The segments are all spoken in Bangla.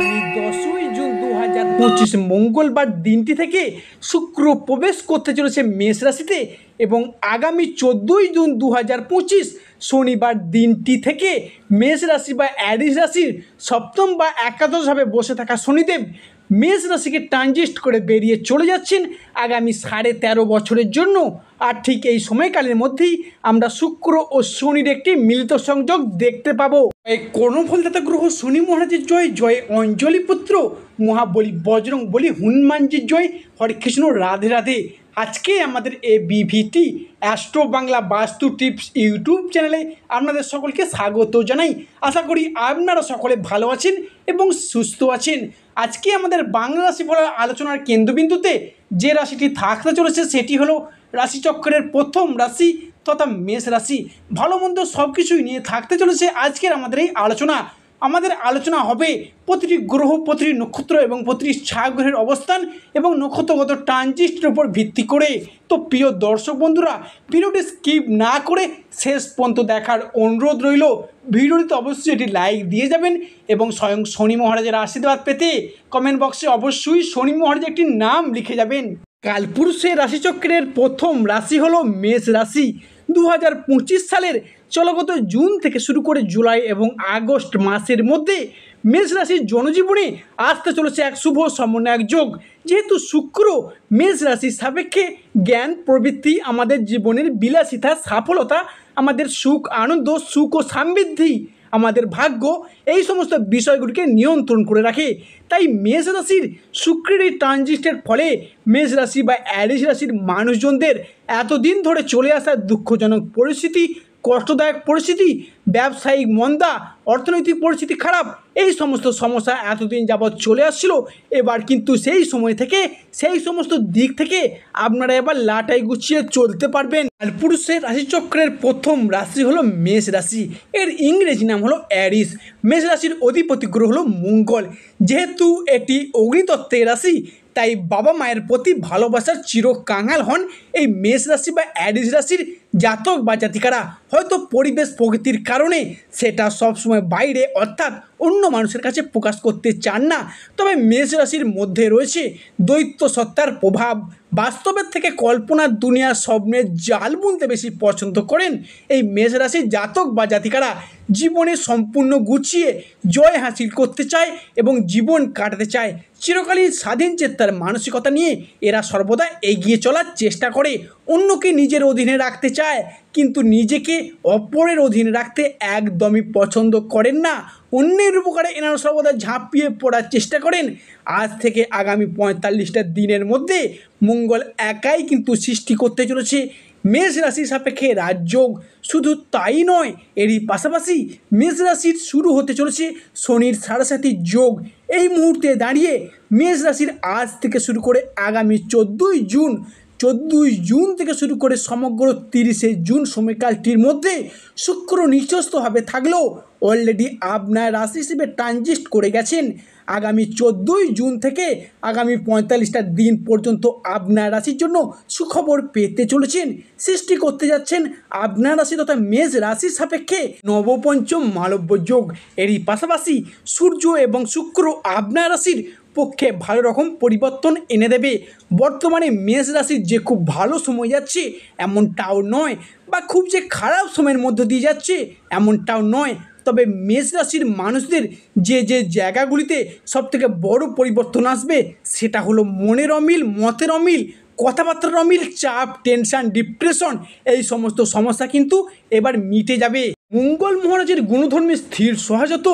আগামী 10ই জুন 2025 মঙ্গলবার দিনটি থেকে শুক্র প্রবেশ করতে চলেছে মেষ রাশিতে এবং আগামী 14ই জুন 2025 শনিবার দিনটি থেকে মেষ রাশি বা অ্যারিস রাশির সপ্তম বা একাদশভাবে বসে থাকা শনিদেব মেষ রাশিকে ট্রানজিট করে বেরিয়ে চলে যাচ্ছেন আগামী 13.5 বছরের জন্য। আর ঠিক এই সময়কালের মধ্যেই আমরা শুক্র ও শনির একটি মিলিত সংযোগ দেখতে পাবো। এই কর্ণফলদাতা গ্রহ শনি মহারাজের জয়, জয় অঞ্জলি পুত্র মহাবলী বজরং বলি হনুমানজির জয়, হরে কৃষ্ণ, রাধে রাধে। আজকে আমাদের এবিভিটি অ্যাস্ট্রো বাংলা বাস্তু টিপস ইউটিউব চ্যানেলে আপনাদের সকলকে স্বাগত জানাই। আশা করি আপনারা সকলে ভালো আছেন এবং সুস্থ আছেন। আজকে আমাদের বাংলা রাশিফলের আলোচনার কেন্দ্রবিন্দুতে যে রাশিটি থাকতে চলেছে সেটি হলো রাশিচক্রের প্রথম রাশি তথা মেষ রাশি। ভালো মন্দ সব কিছুই নিয়ে থাকতে চলেছে আজকের আমাদের এই আলোচনা। আমাদের আলোচনা হবে প্রতিটি গ্রহ, প্রতিটি নক্ষত্র এবং প্রতিটি ছায়াগ্রহের অবস্থান এবং নক্ষত্রগত ট্রানজিটের উপর ভিত্তি করে। তো প্রিয় দর্শক বন্ধুরা, ভিডিওটি স্কিপ না করে শেষ পর্যন্ত দেখার অনুরোধ রইল। ভিডিওটিতে অবশ্যই এটি লাইক দিয়ে যাবেন এবং স্বয়ং শনি মহারাজের আশীর্বাদ পেতে কমেন্ট বক্সে অবশ্যই শনি মহারাজের একটি নাম লিখে যাবেন। কালপুরুষের রাশিচক্রের প্রথম রাশি হলো মেষ রাশি। 2025 সালের চলগত জুন থেকে শুরু করে জুলাই এবং আগস্ট মাসের মধ্যে মেষ রাশির জনজীবনে আসতে চলেছে এক শুভ সমন্বয়ক যোগ। যেহেতু শুক্র মেষ রাশির সাপেক্ষে জ্ঞান প্রবৃত্তি, আমাদের জীবনের বিলাসিতা, সফলতা, আমাদের সুখ আনন্দ, সুখ ও সমৃদ্ধি, আমাদের ভাগ্য, এই সমস্ত বিষয়গুলিকে নিয়ন্ত্রণ করে রাখে। তাই মেষ রাশির শুক্রের এই ট্রানজিটের ফলে মেষ রাশি বা অ্যারিস রাশির মানুষজনদের এতদিন ধরে চলে আসা দুঃখজনক পরিস্থিতি, কষ্টদায়ক পরিস্থিতি, ব্যবসায়িক মন্দা, অর্থনৈতিক পরিস্থিতি খারাপ, এই সমস্ত সমস্যা এতদিন যাবৎ চলে আসছিল। এবার কিন্তু সেই সময় থেকে সেই সমস্ত দিক থেকে আপনারা এবার লাটাই গুছিয়ে চলতে পারবেন। কালপুরুষের রাশিচক্রের প্রথম রাশি হলো মেষ রাশি। এর ইংরেজি নাম হলো অ্যারিস। মেষ রাশির অধিপতি গ্রহ হলো মঙ্গল। যেহেতু এটি অগ্নিতত্ত্বের রাশি, তাই বাবা মায়ের প্রতি ভালোবাসার চিরকাঙাল হন এই মেষ রাশি বা অ্যারিস রাশির জাতক বা জাতিকারা। হয়তো পরিবেশ প্রকৃতির কারণে সেটা সবসময় বাইরে অর্থাৎ অন্য মানুষের কাছে প্রকাশ করতে চান না। তবে মেষ রাশির মধ্যে রয়েছে দৈত্য সত্তার প্রভাব। বাস্তবের থেকে কল্পনার দুনিয়ার স্বপ্নের জাল বুনতে বেশি পছন্দ করেন এই মেষ রাশির জাতক বা জাতিকারা। জীবনে সম্পূর্ণ গুছিয়ে জয় হাসিল করতে চায় এবং জীবন কাটাতে চায়। চিরকালীন স্বাধীন চেতার মানসিকতা নিয়ে এরা সর্বদা এগিয়ে চলার চেষ্টা করে। অন্যকে নিজের অধীনে রাখতে চায় কিন্তু নিজেকে অপরের অধীনে রাখতে একদমই পছন্দ করেন না। অন্যের উপকারে এনারা সর্বদা ঝাঁপিয়ে পড়ার চেষ্টা করেন। আজ থেকে আগামী 45টা দিনের মধ্যে মঙ্গল একাই কিন্তু সৃষ্টি করতে চলেছে মেষ রাশির সাপেক্ষে রাজযোগ। শুধু তাই নয়, এরই পাশাপাশি মেষ রাশির শুরু হতে চলেছে শনির সাড়ে যোগ। এই মুহূর্তে দাঁড়িয়ে মেষ রাশির আজ থেকে শুরু করে আগামী 14ই জুন থেকে শুরু করে সমগ্র 30শে জুন সময়কালটির মধ্যে শুক্র নিচস্থভাবে থাকলেও অলরেডি আপনার রাশি হিসেবে ট্রানজিট করে গেছেন। আগামী 14ই জুন থেকে আগামী 45টা দিন পর্যন্ত আপনার রাশির জন্য সুখবর পেতে চলেছেন। সৃষ্টি করতে যাচ্ছেন আপনার রাশি তথা মেষ রাশির সাপেক্ষে নবপঞ্চম মালব্য যোগ। এরই পাশাপাশি সূর্য এবং শুক্র আপনার রাশির পক্ষে ভালো রকম পরিবর্তন এনে দেবে। বর্তমানে মেষ রাশির যে খুব ভালো সময় যাচ্ছে এমনটাও নয়, বা খুব যে খারাপ সময়ের মধ্য দিয়ে যাচ্ছে এমনটাও নয়। তবে মেষ রাশির মানুষদের যে জায়গাগুলিতে সবথেকে বড় পরিবর্তন আসবে সেটা হলো মনের অমিল, মতের অমিল, কথাবার্তার অমিল, চাপ, টেনশন, ডিপ্রেশন, এই সমস্ত সমস্যা কিন্তু এবার মিটে যাবে। মঙ্গল মহারাজের গুণধর্মে স্থির সহজাত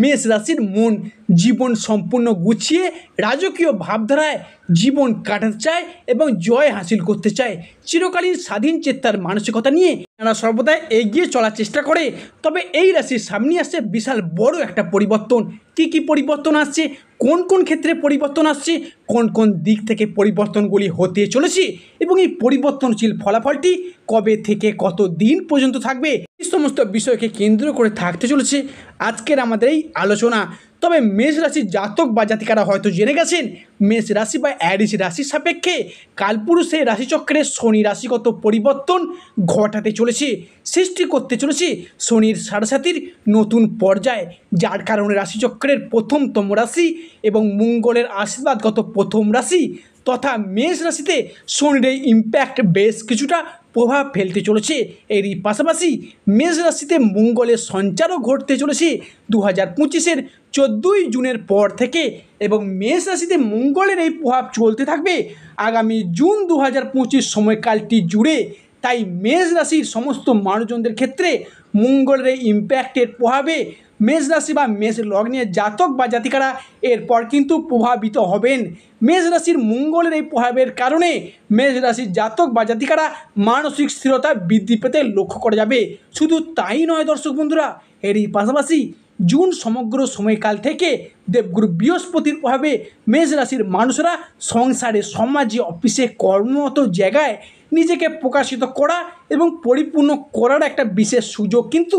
মেষ রাশির মন জীবন সম্পূর্ণ গুছিয়ে রাজকীয় ভাবধারায় জীবন কাটাতে চায় এবং জয় হাসিল করতে চায়। চিরকালীন স্বাধীন চেতার মানসিকতা নিয়ে তারা সর্বদা এগিয়ে চলার চেষ্টা করে। তবে এই রাশির সামনে আসছে বিশাল বড় একটা পরিবর্তন। কী পরিবর্তন আসছে, কোন কোন ক্ষেত্রে পরিবর্তন আসছে, কোন কোন দিক থেকে পরিবর্তনগুলি হতে চলেছে এবং এই পরিবর্তনশীল ফলাফলটি কবে থেকে কত দিন পর্যন্ত থাকবে, এই সমস্ত বিষয়কে কেন্দ্র করে থাকতে চলেছে আজকের আমাদের এই আলোচনা। তবে মেষ রাশির জাতক বা জাতিকারা হয়তো জেনে গেছেন মেষ রাশি বা অ্যারিস রাশির সাপেক্ষে কালপুরুষের রাশিচক্রে শনি রাশিগত পরিবর্তন ঘটাতে চলেছে, সৃষ্টি করতে চলেছে শনির সাড়েসাতির নতুন পর্যায়, যার কারণে রাশিচক্রের প্রথমতম রাশি এবং মঙ্গলের আশীর্বাদগত প্রথম রাশি তথা মেষ রাশিতে শনির এই ইম্প্যাক্ট বেশ কিছুটা প্রভাব ফেলতে চলেছে। এরই পাশাপাশি মেষ রাশিতে মঙ্গলের সঞ্চারও ঘটতে চলেছে 2025-এর 14ই জুনের পর থেকে এবং মেষ রাশিতে মঙ্গলের এই প্রভাব চলতে থাকবে আগামী জুন 2025 সময়কালটি জুড়ে। তাই মেষ রাশির সমস্ত মানুষজনদের ক্ষেত্রে মঙ্গলের এই ইম্প্যাক্টের প্রভাবে মেষ রাশি বা মেষ লগ্নের জাতক বা জাতিকারা এরপর কিন্তু প্রভাবিত হবেন। মেষ রাশির মঙ্গলের এই প্রভাবের কারণে মেষ রাশির জাতক বা জাতিকারা মানসিক স্থিরতা বৃদ্ধি পেতে লক্ষ্য করা যাবে। শুধু তাই নয় দর্শক বন্ধুরা, এরই পাশাপাশি জুন সমগ্র সময়কাল থেকে দেবগুরু বৃহস্পতির প্রভাবে মেষ রাশির মানুষরা সংসারে, সমাজে, অফিসে, কর্মরত জায়গায় নিজেকে প্রকাশিত করা এবং পরিপূর্ণ করার একটা বিশেষ সুযোগ কিন্তু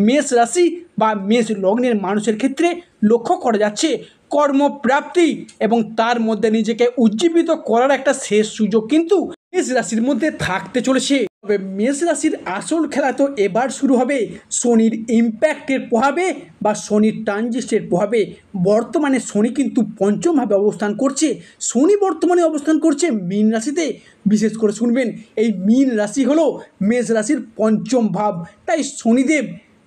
মেষ রাশি বা মেষ লগ্নের মানুষের ক্ষেত্রে লক্ষ্য করা যাচ্ছে। কর্মপ্রাপ্তি এবং তার মধ্যে নিজেকে উজ্জীবিত করার একটা শেষ সুযোগ কিন্তু মেষ রাশির মধ্যে থাকতে চলেছে। তবে মেষ রাশির আসল খেলা তো এবার শুরু হবে শনির ইম্প্যাক্টের প্রভাবে বা শনির ট্রানজিস্টের প্রভাবে। বর্তমানে শনি কিন্তু পঞ্চমভাবে অবস্থান করছে। শনি বর্তমানে অবস্থান করছে মীন রাশিতে। বিশেষ করে শুনবেন, এই মীন রাশি হলো মেষ রাশির পঞ্চম ভাব। তাই শনিদেব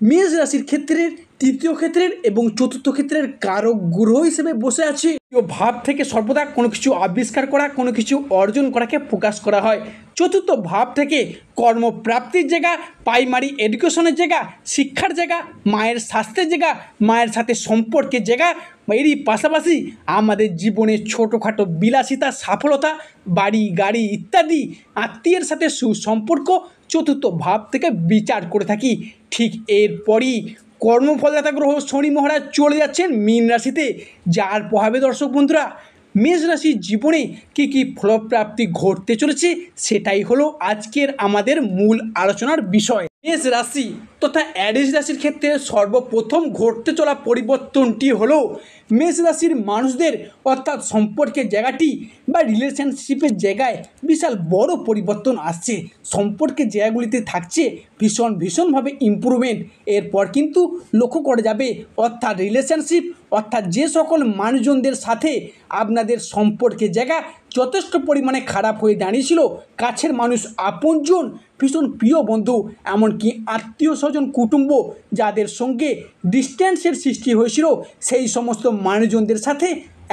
মেষ রাশির ক্ষেত্রের তৃতীয় ক্ষেত্রের এবং চতুর্থ ক্ষেত্রের কারক গ্রহ হিসেবে বসে আছে। ভাব থেকে সর্বদা কোনো কিছু আবিষ্কার করা, কোনো কিছু অর্জন করাকে প্রকাশ করা হয়। চতুর্থ ভাব থেকে কর্মপ্রাপ্তির জায়গা, প্রাইমারি এডুকেশনের জায়গা, শিক্ষার জায়গা, মায়ের স্বাস্থ্যের জায়গা, মায়ের সাথে সম্পর্কের জায়গা, এরই পাশাপাশি আমাদের জীবনে ছোটোখাটো বিলাসিতা, সফলতা, বাড়ি গাড়ি ইত্যাদি আত্মীয়ের সাথে সুসম্পর্ক চতুর্থ ভাব থেকে বিচার করে থাকি। ঠিক এরপরই কর্মফলদাতা গ্রহ শনি মহারাজ চলে যাচ্ছেন মীন রাশিতে, যার প্রভাবে দর্শক বন্ধুরা মেষ রাশির জীবনে কী কী ফলপ্রাপ্তি ঘটতে চলেছে সেটাই হলো আজকের আমাদের মূল আলোচনার বিষয়। মেষ রাশি তথা অ্যারিস রাশির ক্ষেত্রে সর্বপ্রথম ঘটতে চলা পরিবর্তনটি হলো মেষ রাশির মানুষদের অর্থাৎ সম্পর্কের জায়গাটি বা রিলেশনশিপের জায়গায় বিশাল বড় পরিবর্তন আসছে। সম্পর্কের জায়গাগুলিতে থাকছে ভীষণভাবে ইমপ্রুভমেন্ট। এরপর কিন্তু লক্ষ্য করা যাবে অর্থাৎ রিলেশনশিপ অর্থাৎ যে সকল মানুষজনদের সাথে আপনাদের সম্পর্কের জায়গা যথেষ্ট পরিমাণে খারাপ হয়ে দাঁড়িয়েছিল, কাছের মানুষ, আপনজন, ভীষণ প্রিয় বন্ধু, এমনকি আত্মীয় স্বজন, কুটুম্ব যাদের সঙ্গে ডিস্ট্যান্সের সৃষ্টি হয়েছিল, সেই সমস্ত মানুষজনদের সাথে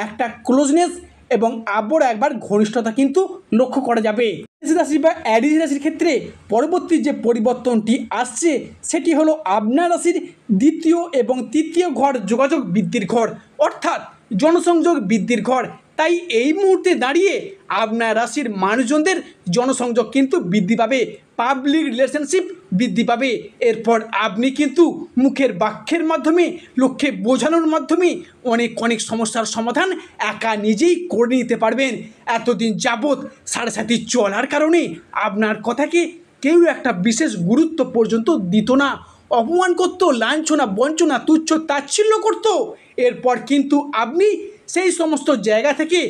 একটা ক্লোজনেস এবং আবার একবার ঘনিষ্ঠতা কিন্তু লক্ষ্য করা যাবে। মেষ রাশি বা অ্যারিস রাশির ক্ষেত্রে পরবর্তী যে পরিবর্তনটি আসছে সেটি হলো আপনার রাশির দ্বিতীয় এবং তৃতীয় ঘর যোগাযোগ বৃদ্ধির ঘর অর্থাৎ জনসংযোগ বৃদ্ধির ঘর। তাই এই মুহূর্তে দাঁড়িয়ে আপনার রাশির মানুষজনদের জনসংযোগ কিন্তু বৃদ্ধি পাবে, পাবলিক রিলেশনশিপ বৃদ্ধি পাবে। এরপর আপনি কিন্তু মুখের বাক্যের মাধ্যমে, লোককে বোঝানোর মাধ্যমে অনেক সমস্যার সমাধান একা নিজেই করে নিতে পারবেন। এতদিন যাবৎ সাড়ে চলার কারণে আপনার কথাকে কেউ একটা বিশেষ গুরুত্ব পর্যন্ত দিত না, অপমান করত, লাঞ্ছনা, বঞ্চনা, তুচ্ছ তাচ্ছিল্য করত। এরপর কিন্তু আপনি সেই সমস্ত জায়গা থেকে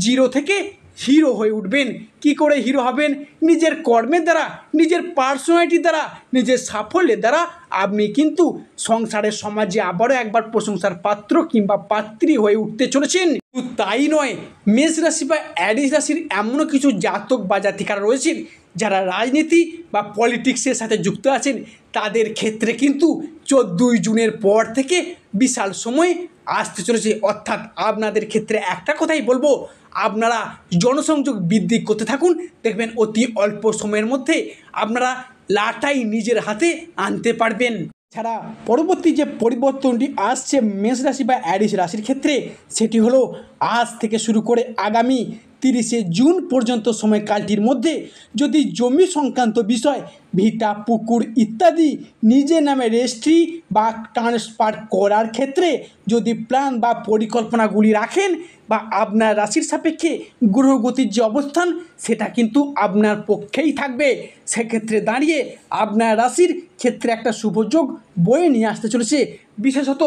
জিরো থেকে হিরো হয়ে উঠবেন। কি করে হিরো হবেন? নিজের কর্মের দ্বারা, নিজের পার্সোনালিটির দ্বারা, নিজের সাফল্যের দ্বারা আপনি কিন্তু সংসারের সমাজে আবারও একবার প্রশংসার পাত্র কিংবা পাত্রী হয়ে উঠতে চলেছেন। তাই নয়, মেষ রাশি বা অ্যারিস রাশির এমনও কিছু জাতক বা জাতিকারা রয়েছেন যারা রাজনীতি বা পলিটিক্সের সাথে যুক্ত আছেন, তাদের ক্ষেত্রে কিন্তু 14ই জুনের পর থেকে বিশাল সময় আসতে চলেছে। অর্থাৎ আপনাদের ক্ষেত্রে একটা কথাই বলবো, আপনারা জনসংযোগ বৃদ্ধি করতে থাকুন, দেখবেন অতি অল্প সময়ের মধ্যে আপনারা লাটাই নিজের হাতে আনতে পারবেন। ছাড়া পরবর্তী যে পরিবর্তনটি আসছে মেষ রাশি বা অ্যারিস রাশির ক্ষেত্রে সেটি হলো আজ থেকে শুরু করে আগামী 30শে জুন পর্যন্ত সময়কালটির মধ্যে যদি জমি সংক্রান্ত বিষয় ভিটা পুকুর ইত্যাদি নিজের নামে রেজিস্ট্রি বা ট্রান্সফার করার ক্ষেত্রে যদি প্ল্যান বা পরিকল্পনাগুলি রাখেন বা আপনার রাশির সাপেক্ষে গ্রহগতির যে অবস্থান সেটা কিন্তু আপনার পক্ষেই থাকবে। সেক্ষেত্রে দাঁড়িয়ে আপনার রাশির ক্ষেত্রে একটা শুভযোগ বয়ে নিয়ে আসতে চলেছে। বিশেষত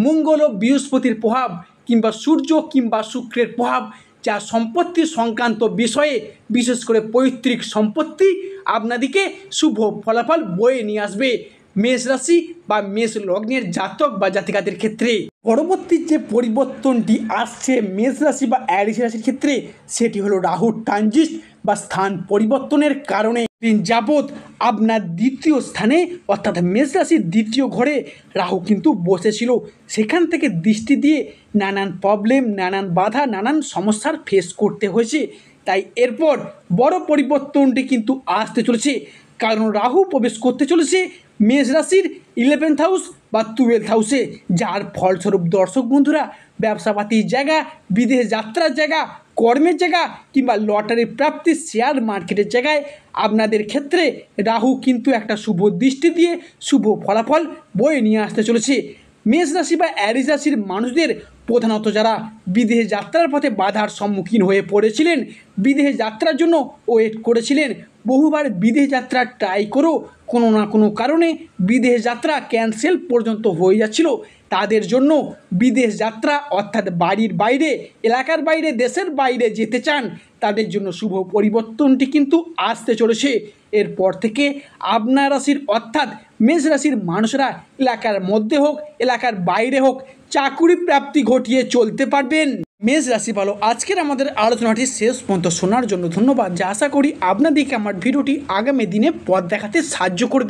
মঙ্গল ও বৃহস্পতির প্রভাব কিংবা সূর্য কিংবা শুক্রের প্রভাব, যা সম্পত্তি সংক্রান্ত বিষয়ে বিশেষ করে পৈতৃক সম্পত্তি আপনাদিকে শুভ ফলাফল বয়ে নিয়ে আসবে মেষ রাশি বা মেষ লগ্নের জাতক বা জাতিকাদের ক্ষেত্রে। পরবর্তী যে পরিবর্তনটি আসছে মেষ রাশি বা অ্যারিস রাশির ক্ষেত্রে সেটি হলো রাহুর ট্রানজিট বা স্থান পরিবর্তনের কারণে দিন যাবৎ আপনার দ্বিতীয় স্থানে অর্থাৎ মেষ রাশির দ্বিতীয় ঘরে রাহু কিন্তু বসেছিল। সেখান থেকে দৃষ্টি দিয়ে নানান প্রবলেম, নানান বাধা, নানান সমস্যার ফেস করতে হয়েছে। তাই এরপর বড় পরিবর্তনটি কিন্তু আসতে চলেছে, কারণ রাহু প্রবেশ করতে চলেছে মেষ রাশির 11th হাউস বা 12th হাউসে, যার ফলস্বরূপ দর্শক বন্ধুরা ব্যবসাপাতির জায়গা, বিদেশ যাত্রার জায়গা, কর্মের জায়গা কিংবা লটারি প্রাপ্তি, শেয়ার মার্কেটের জায়গায় আপনাদের ক্ষেত্রে রাহু কিন্তু একটা শুভ দৃষ্টি দিয়ে শুভ ফলাফল বয়ে নিয়ে আসতে চলেছে। মেষ রাশি বা অ্যারিস রাশির মানুষদের প্রধানত যারা বিদেশ যাত্রার পথে বাধার সম্মুখীন হয়ে পড়েছিলেন, বিদেশ যাত্রার জন্য ওয়েট করেছিলেন, বহুবার বিদেশ যাত্রা ট্রাই করেও কোনো না কোনো কারণে বিদেশ যাত্রা ক্যান্সেল পর্যন্ত হয়ে যাচ্ছিল, তাদের জন্য বিদেশ যাত্রা অর্থাৎ বাড়ির বাইরে, এলাকার বাইরে, দেশের বাইরে যেতে চান, তাদের জন্য শুভ পরিবর্তনটি কিন্তু আসতে চলেছে। এরপর থেকে আপনার রাশির অর্থাৎ মেষ রাশির মানুষরা এলাকার মধ্যে হোক, এলাকার বাইরে হোক, চাকুরি প্রাপ্তি ঘটিয়ে চলতে পারবেন। মেষ রাশি ভালো, আজকের আমাদের আলোচনাটি শেষ পর্যন্ত শোনার জন্য ধন্যবাদ। যা আশা করি আপনাদেরকে আমার ভিডিওটি আগামী দিনে পথ দেখাতে সাহায্য করবে।